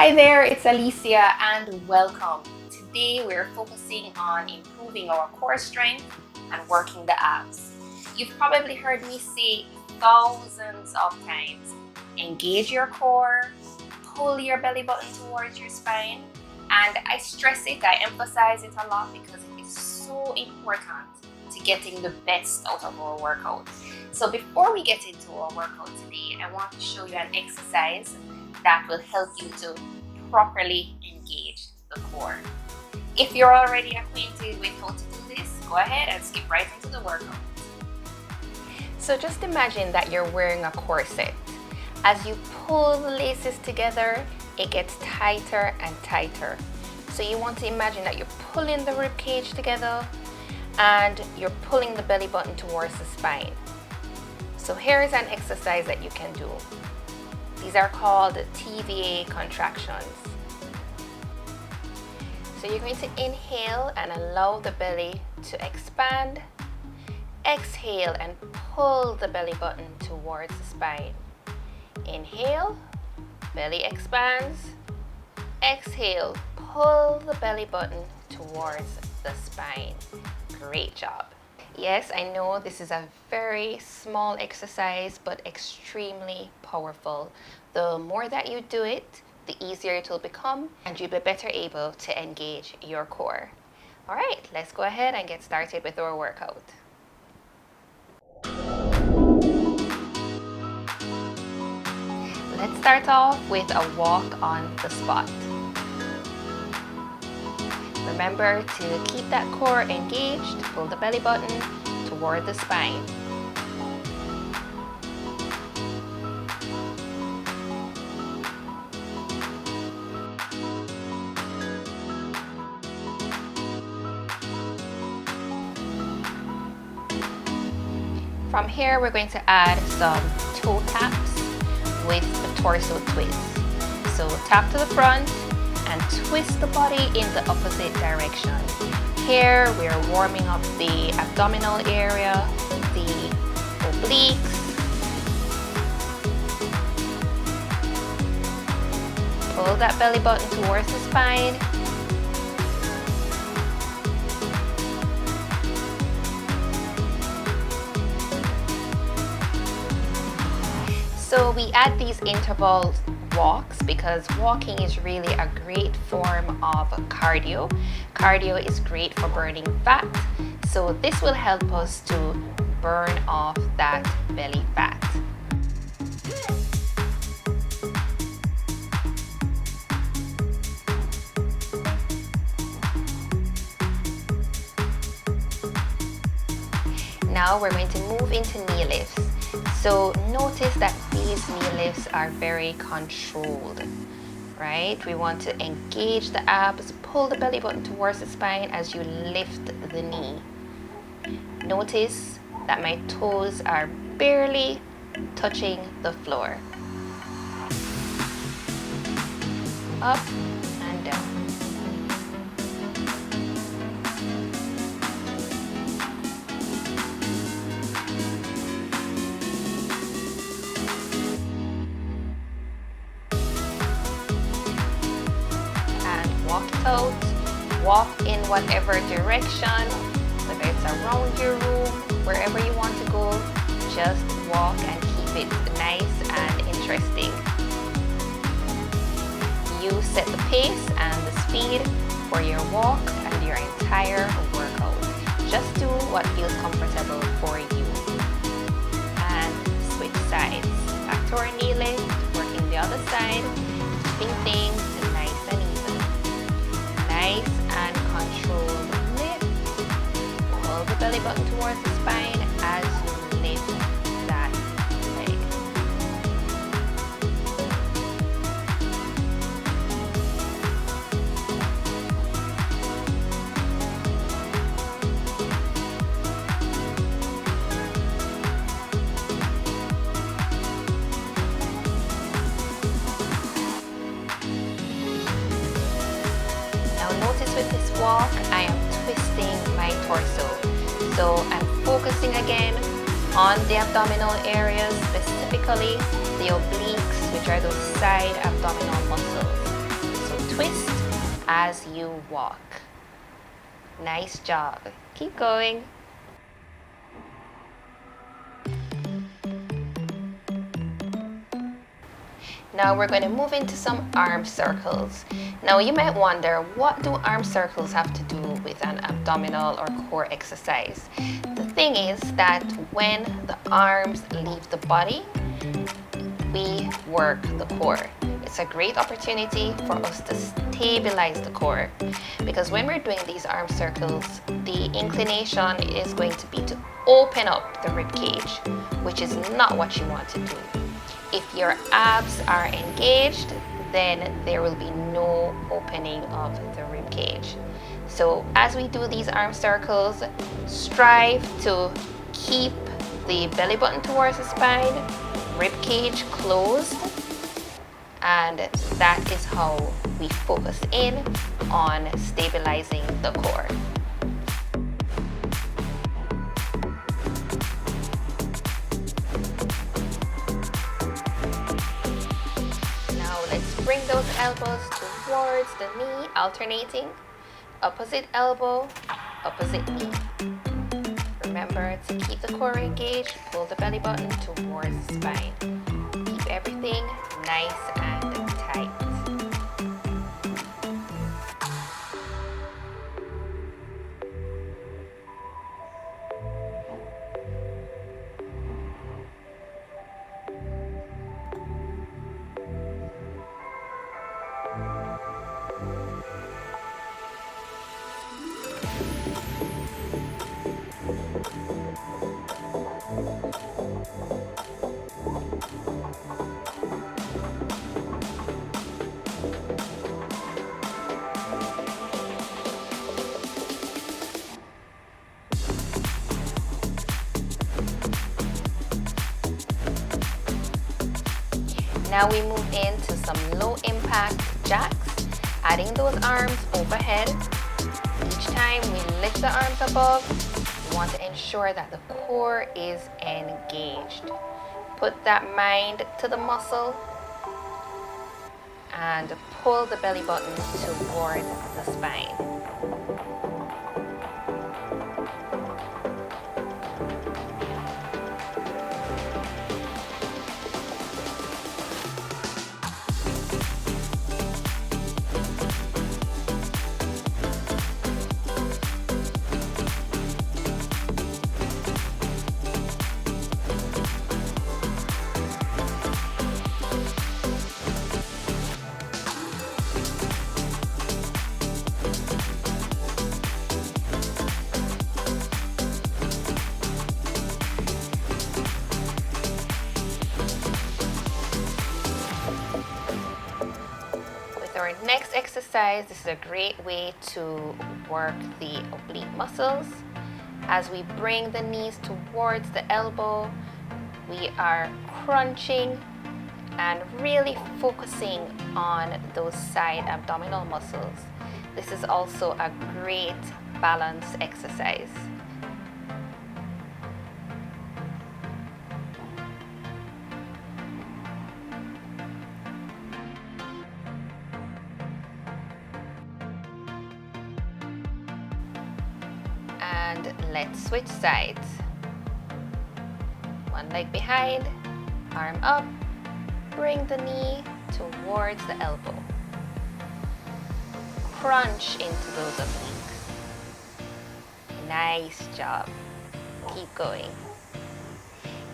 Hi there, it's Alicia and welcome. Today we're focusing on improving our core strength and working the abs. You've probably heard me say thousands of times, engage your core, pull your belly button towards your spine, and I stress it, I emphasize it a lot because it is so important to getting the best out of our workout. So before we get into our workout today, I want to show you an exercise that will help you to properly engage the core. If you're already acquainted with how to do this, go ahead and skip right into the workout. So just imagine that you're wearing a corset. As you pull the laces together, it gets tighter and tighter. So you want to imagine that you're pulling the rib cage together and you're pulling the belly button towards the spine. So here's an exercise that you can do. These are called Tva Contractions. So you're going to inhale and allow the belly to expand. Exhale and pull the belly button towards the spine. Inhale, belly expands. Exhale, pull the belly button towards the spine. Great job. Yes, I know this is a very small exercise, but extremely powerful. The more that you do it, the easier it will become, and you'll be better able to engage your core. All right, let's go ahead and get started with our workout. Let's start off with a walk on the spot. Remember to keep that core engaged, pull the belly button toward the spine. From here, we're going to add some toe taps with a torso twist. So tap to the front and twist the body in the opposite direction. Here we are warming up the abdominal area, the obliques. Pull that belly button towards the spine. So we add these interval walks because walking is really a great form of cardio. Cardio is great for burning fat, so this will help us to burn off that belly fat. Now we're going to move into knee lifts. So notice that these knee lifts are very controlled, right? We want to engage the abs, pull the belly button towards the spine as you lift the knee. Notice that my toes are barely touching the floor. Up and down. Walk it out, walk in whatever direction, whether it's around your room, wherever you want to go, just walk and keep it nice and interesting. You set the pace and the speed for your walk and your entire workout. Just do what feels comfortable for you. And switch sides. Back to our knee lift, working the other side, keeping things nice and even. Nice and controlled lift. Pull the belly button towards the spine as you lift that leg. Notice with this walk, I am twisting my torso. So I'm focusing again on the abdominal areas, specifically the obliques, which are those side abdominal muscles. as you walk. Nice job. Keep going. Now we're going to move into some arm circles. Now you might wonder, what do arm circles have to do with an abdominal or core exercise? The thing is that when the arms leave the body, we work the core. It's a great opportunity for us to stabilize the core, because when we're doing these arm circles, the inclination is going to be to open up the rib cage, which is not what you want to do. If your abs are engaged, then there will be no opening of the rib cage. So as we do these arm circles, strive to keep the belly button towards the spine, rib cage closed, and that is how we focus in on stabilizing the core. Bring those elbows towards the knee, alternating. Opposite elbow, opposite knee. Remember to keep the core engaged, pull the belly button towards the spine. Keep everything nice and tight. Now we move into some low impact jacks, adding those arms overhead. Each time we lift the arms above, we want to ensure that the core is engaged. Put that mind to the muscle and pull the belly button toward the spine. Our next exercise, this is a great way to work the oblique muscles. As we bring the knees towards the elbow, we are crunching and really focusing on those side abdominal muscles. This is also a great balance exercise. And let's switch sides. One leg behind, arm up, bring the knee towards the elbow. Crunch into those obliques. Nice job. Keep going.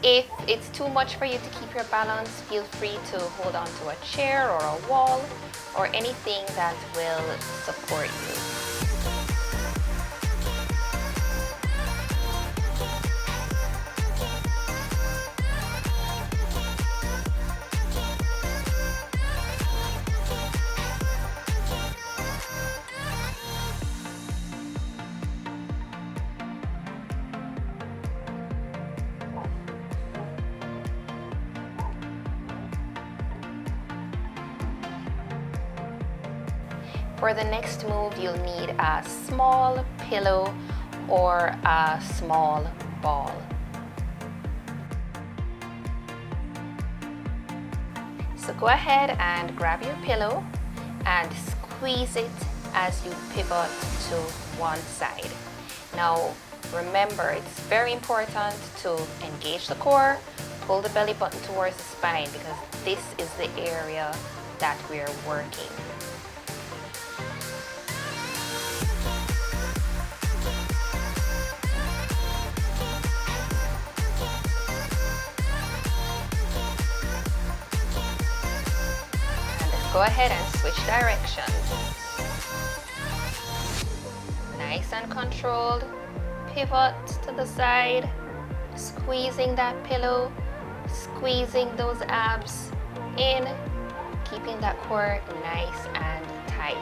If it's too much for you to keep your balance, feel free to hold on to a chair or a wall or anything that will support you. For the next move, you'll need a small pillow or a small ball. So go ahead and grab your pillow and squeeze it as you pivot to one side. Now, remember, it's very important to engage the core, pull the belly button towards the spine because this is the area that we're working. And let's go ahead and switch directions. Nice and controlled. Pivot to the side, squeezing that pillow, squeezing those abs in, keeping that core nice and tight.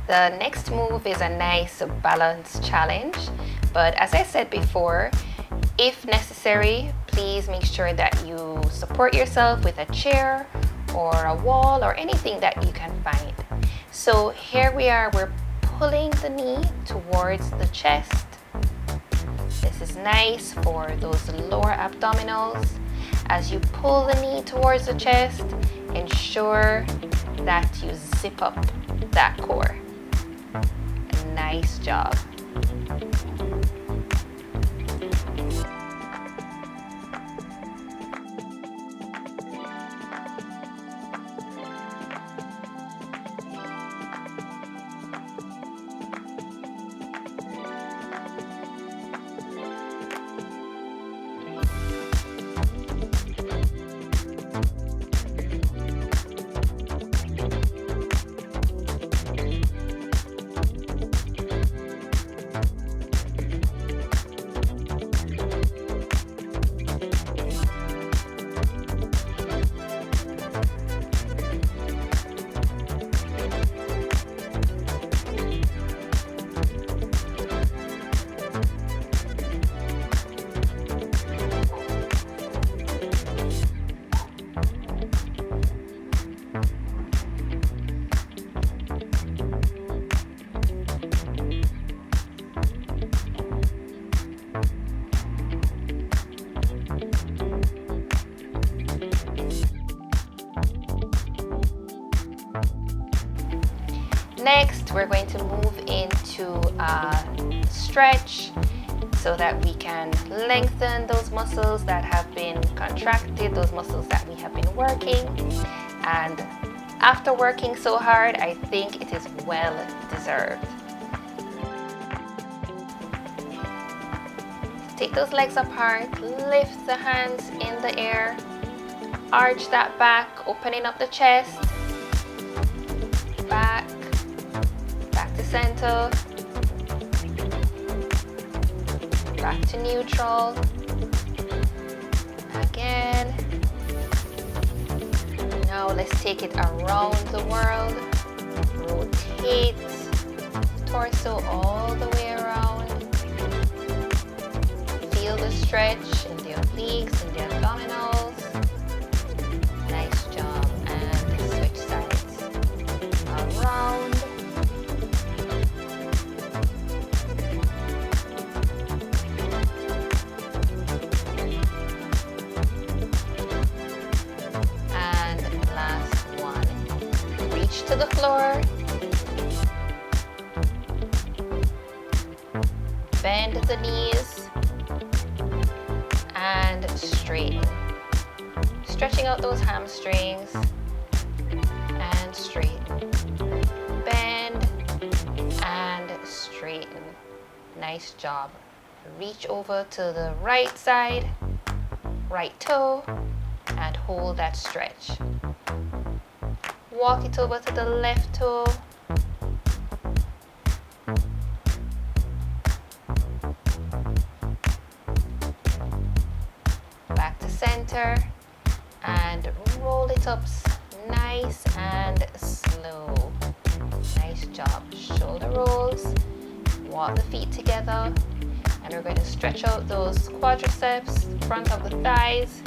The next move is a nice balance challenge, but as I said before, if necessary, please make sure that you support yourself with a chair or a wall or anything that you can find. So here we are, we're pulling the knee towards the chest. This is nice for those lower abdominals. As you pull the knee towards the chest, ensure that you zip up that core. Nice job. Next, we're going to move into a stretch so that we can lengthen those muscles that have been contracted, those muscles that we have been working. And after working so hard, I think it is well deserved. Take those legs apart, lift the hands in the air, arch that back, opening up the chest, back to center, back to neutral, again. Now let's take it around the world, rotate torso all the way around, feel the stretch in the obliques and the abdominals. Nice job, and switch sides, around. To the floor, bend the knees and straighten, stretching out those hamstrings and straighten, bend and straighten. Nice job. Reach over to the right side, right toe, and hold that stretch. Walk it over to the left toe. center and roll it up nice and slow. Nice job. Shoulder rolls, walk the feet together, and we're going to stretch out those quadriceps, front of the thighs.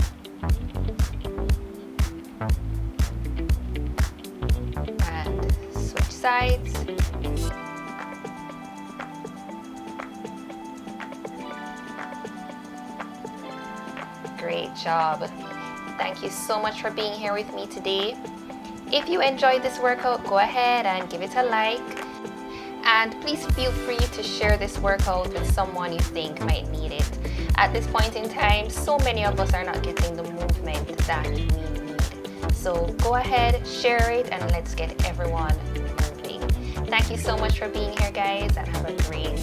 And switch sides. Great job. Thank you so much for being here with me today. If you enjoyed this workout, go ahead and give it a like. And please feel free to share this workout with someone you think might need it. At this point in time, so many of us are not getting the movement that we need. So go ahead, share it, and let's get everyone moving. Thank you so much for being here, guys, and have a great